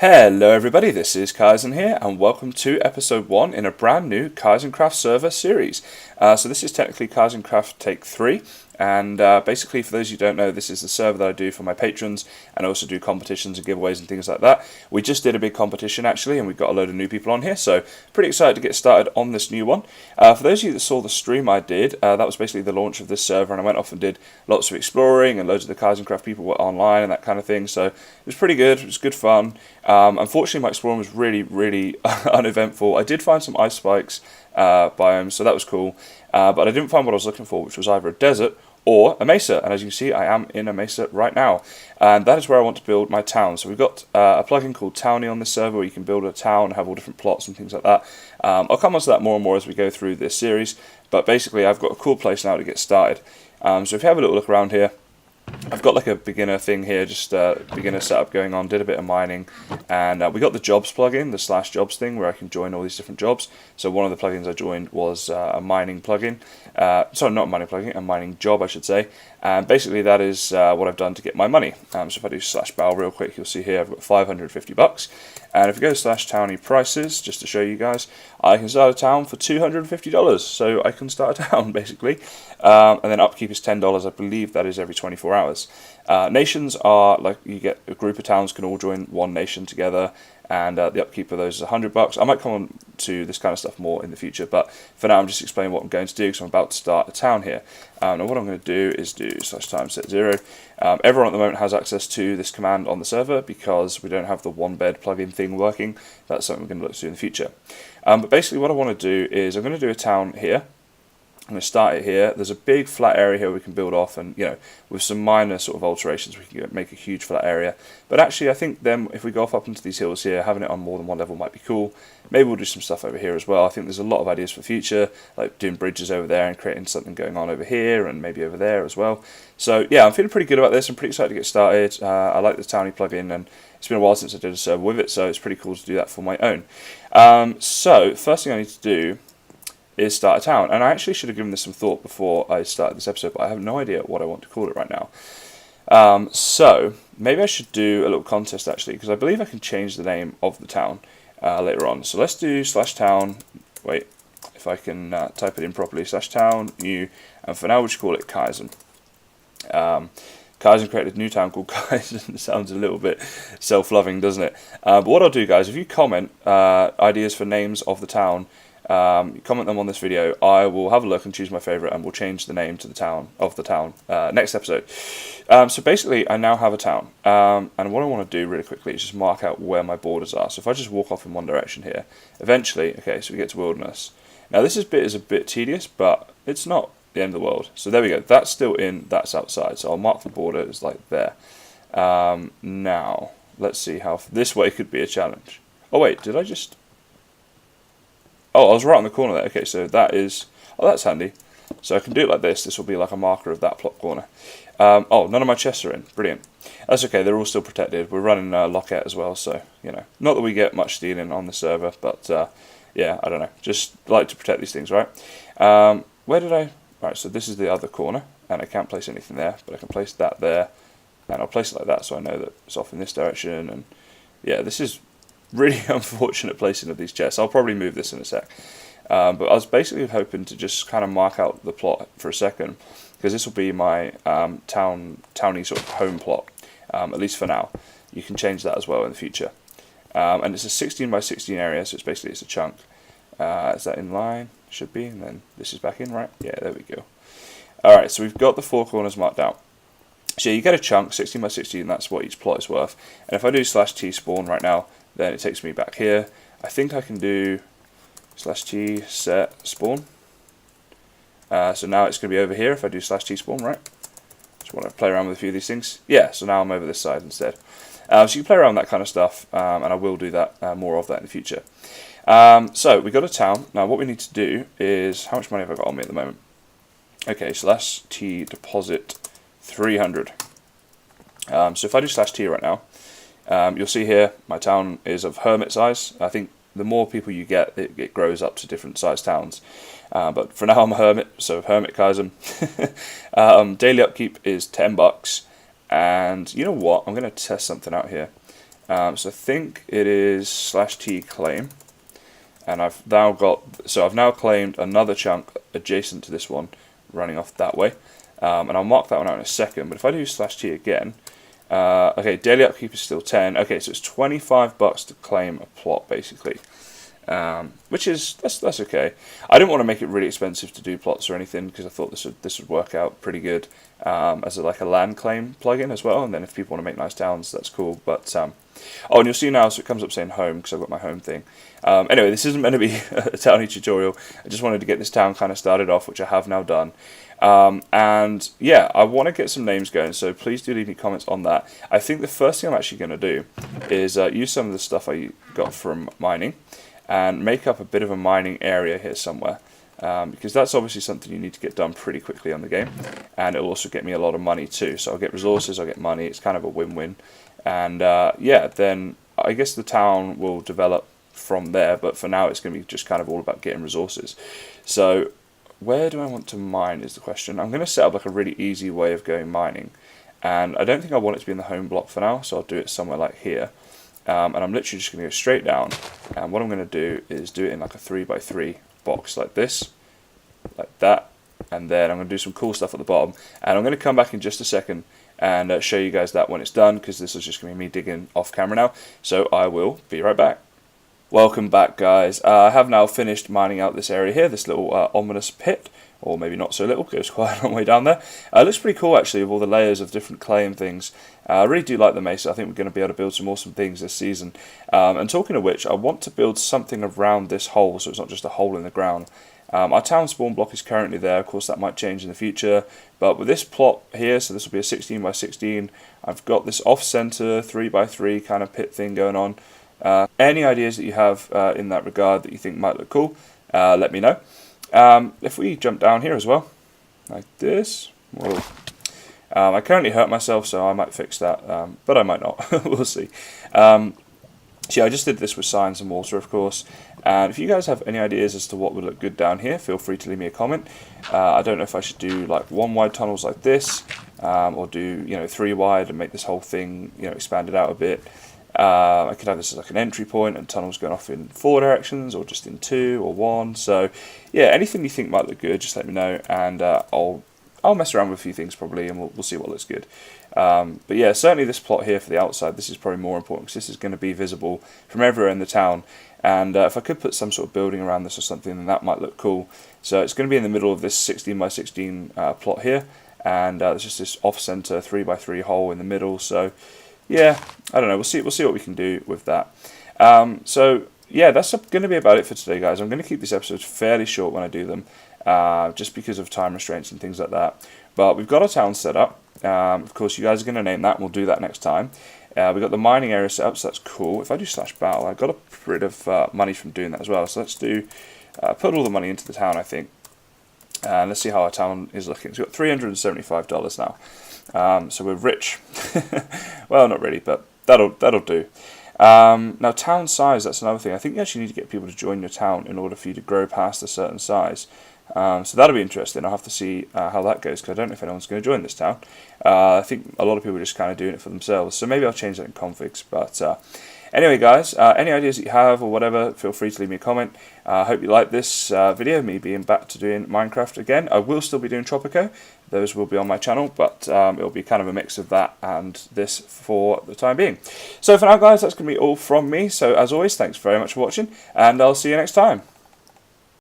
Hello everybody, this is Kysen here, and welcome to episode 1 in a brand new KysenKraft server series. So this is technically KysenKraft Take 3, and basically for those who don't know, this is the server that I do for my patrons, and I also do competitions and giveaways and things like that. We just did a big competition actually, and we've got a load of new people on here, so pretty excited to get started on this new one. For those of you that saw the stream I did, that was basically the launch of this server, and I went off and did lots of exploring, and loads of the KysenKraft people were online and that kind of thing, so it was pretty good, it was good fun. Unfortunately, my exploring was really uneventful. I did find some ice spikes biomes, so that was cool, but I didn't find what I was looking for, which was either a desert or a mesa, and as you can see, I am in a mesa right now, and that is where I want to build my town. So we've got a plugin called Townie on this server where you can build a town and have all different plots and things like that. I'll come on to that more and more as we go through this series, but basically I've got a cool place now to get started. So if you have a little look around here, I've got like a beginner thing here, just beginner setup going on, did a bit of mining, and we got the jobs plugin, the /jobs thing, where I can join all these different jobs. So one of the plugins I joined was a mining plugin, sorry, not a mining plugin, a mining job I should say, and basically that is what I've done to get my money. So if I do /bow real quick, you'll see here I've got 550 bucks, and if we go to /townie prices, just to show you guys, I can start a town for $250, so I can start a town basically, and then upkeep is $10, I believe that is every 24 hours. Nations are like, you get a group of towns can all join one nation together, and the upkeep of those is $100. I might come on to this kind of stuff more in the future, but for now I'm just explaining what I'm going to do, because I'm about to start a town here. And what I'm going to do is do /time set 0. Everyone at the moment has access to this command on the server because we don't have the one bed plugin thing working. That's something we're going to look to in the future. But basically what I want to do is I'm going to do a town here. I'm going to start it here. There's a big flat area here we can build off, and you know, with some minor sort of alterations we can make a huge flat area. But actually I think then if we go off up into these hills here, having it on more than one level might be cool. Maybe we'll do some stuff over here as well. I think there's a lot of ideas for the future, like doing bridges over there and creating something going on over here and maybe over there as well. So yeah, I'm feeling pretty good about this. I'm pretty excited to get started. I like the Townie plugin, and it's been a while since I did a server with it, so it's pretty cool to do that for my own. So first thing I need to do is start a town, and I actually should have given this some thought before I started this episode, but I have no idea what I want to call it right now. So maybe I should do a little contest actually, because I believe I can change the name of the town later on. So let's do /town, wait, if I can type it in properly, /town new, and for now we'll just call it Kysen. Kysen created a new town called Kysen. It sounds a little bit self-loving, doesn't it? But what I'll do, guys, if you comment ideas for names of the town, comment them on this video, I will have a look and choose my favourite, and we'll change the name to the town next episode. So basically I now have a town, and what I want to do really quickly is just mark out where my borders are. So if I just walk off in one direction here, eventually, okay, so we get to wilderness. Now this bit is a bit tedious, but it's not the end of the world. So there we go, that's still in, that's outside, so I'll mark the borders like there. Now let's see how this way could be a challenge. Oh wait, did I just... Oh, I was right on the corner there. Okay, so that is... Oh, that's handy. So I can do it like this. This will be like a marker of that plot corner. Oh, none of my chests are in. Brilliant. That's okay. They're all still protected. We're running Lockout as well, so, you know. Not that we get much stealing on the server, but, yeah, I don't know. Just like to protect these things, right? Where did I... Right, so this is the other corner, and I can't place anything there, but I can place that there, and I'll place it like that so I know that it's off in this direction, and, yeah, this is... really unfortunate placing of these chests. I'll probably move this in a sec. But I was basically hoping to just kind of mark out the plot for a second, because this will be my townie sort of home plot, at least for now. You can change that as well in the future. And it's a 16 by 16 area, so it's basically it's a chunk. Is that in line? Should be, and then this is back in, right? Yeah, there we go. Alright, so we've got the four corners marked out. So you get a chunk, 16 by 16, that's what each plot is worth. And if I do /t spawn right now, then it takes me back here. I think I can do /t set spawn. So now it's going to be over here if I do /t spawn, right? Just want to play around with a few of these things. Yeah, so now I'm over this side instead. So you can play around with that kind of stuff, and I will do that, more of that in the future. So we got a town. Now what we need to do is, how much money have I got on me at the moment? Okay, /t deposit 300. So if I do /t right now, you'll see here my town is of hermit size. I think the more people you get, it grows up to different size towns. But for now I'm a hermit, so hermit Kysen. Daily upkeep is $10, and you know what? I'm going to test something out here. So I think it is /t claim, and I've now claimed another chunk adjacent to this one, running off that way, and I'll mark that one out in a second. But if I do /t again, okay, daily upkeep is still 10. Okay, so it's $25 to claim a plot basically. Which is that's okay. I didn't want to make it really expensive to do plots or anything because I thought this would work out pretty good as like a land claim plugin as well. And then if people want to make nice towns, that's cool. But oh, and you'll see now, so it comes up saying home because I've got my home thing. Anyway, this isn't meant to be a towny tutorial. I just wanted to get this town kind of started off, which I have now done. And yeah, I want to get some names going, so please do leave me comments on that. I think the first thing I'm actually going to do is use some of the stuff I got from mining and make up a bit of a mining area here somewhere, because that's obviously something you need to get done pretty quickly on the game, and it'll also get me a lot of money too. So I'll get resources, I'll get money, it's kind of a win-win, and yeah, then I guess the town will develop from there, but for now it's going to be just kind of all about getting resources. So where do I want to mine is the question. I'm going to set up like a really easy way of going mining, and I don't think I want it to be in the home block for now, so I'll do it somewhere like here. And I'm literally just going to go straight down, and what I'm going to do is do it in like a 3x3 box like this, like that, and then I'm going to do some cool stuff at the bottom, and I'm going to come back in just a second and show you guys that when it's done, because this is just going to be me digging off camera now, so I will be right back. Welcome back, guys. I have now finished mining out this area here, this little ominous pit, or maybe not so little, goes quite a long way down there. It looks pretty cool actually, with all the layers of different clay and things. I really do like the mesa. I think we're going to be able to build some awesome things this season. And talking of which, I want to build something around this hole, so it's not just a hole in the ground. Our town spawn block is currently there. Of course, that might change in the future. But with this plot here, so this will be a 16x16, I've got this off-center 3x3 kind of pit thing going on. Any ideas that you have in that regard that you think might look cool, let me know. If we jump down here as well, like this, whoa. I currently hurt myself, so I might fix that, but I might not. We'll see. So yeah, I just did this with science and water, of course. And if you guys have any ideas as to what would look good down here, feel free to leave me a comment. I don't know if I should do like 1 wide tunnels like this, or do 3 wide and make this whole thing expanded out a bit. I could have this as like an entry point and tunnels going off in 4 directions, or just in 2 or 1. So yeah, anything you think might look good, just let me know, and I'll mess around with a few things probably, and we'll see what looks good. But yeah, certainly this plot here for the outside, this is probably more important because this is going to be visible from everywhere in the town. And if I could put some sort of building around this or something, then that might look cool. So it's going to be in the middle of this 16x16 plot here, and there's just this off-center 3x3 hole in the middle. So yeah, I don't know. We'll see what we can do with that. So yeah, that's going to be about it for today, guys. I'm going to keep these episodes fairly short when I do them, just because of time restraints and things like that. But we've got our town set up. Of course, you guys are going to name that, and we'll do that next time. We've got the mining area set up, so that's cool. If I do /battle, I got a bit of money from doing that as well. So let's do put all the money into the town, I think. And let's see how our town is looking. So we've got $375 now. So we're rich. Well, not really, but that'll do. Now, town size, that's another thing. I think you actually need to get people to join your town in order for you to grow past a certain size. So that'll be interesting. I'll have to see how that goes, because I don't know if anyone's going to join this town. I think a lot of people are just kind of doing it for themselves, so maybe I'll change that in configs. But anyway, guys, any ideas that you have or whatever, feel free to leave me a comment. I hope you like this video, me being back to doing Minecraft again. I will still be doing Tropico. Those will be on my channel, but it'll be kind of a mix of that and this for the time being. So for now, guys, that's going to be all from me. So as always, thanks very much for watching, and I'll see you next time.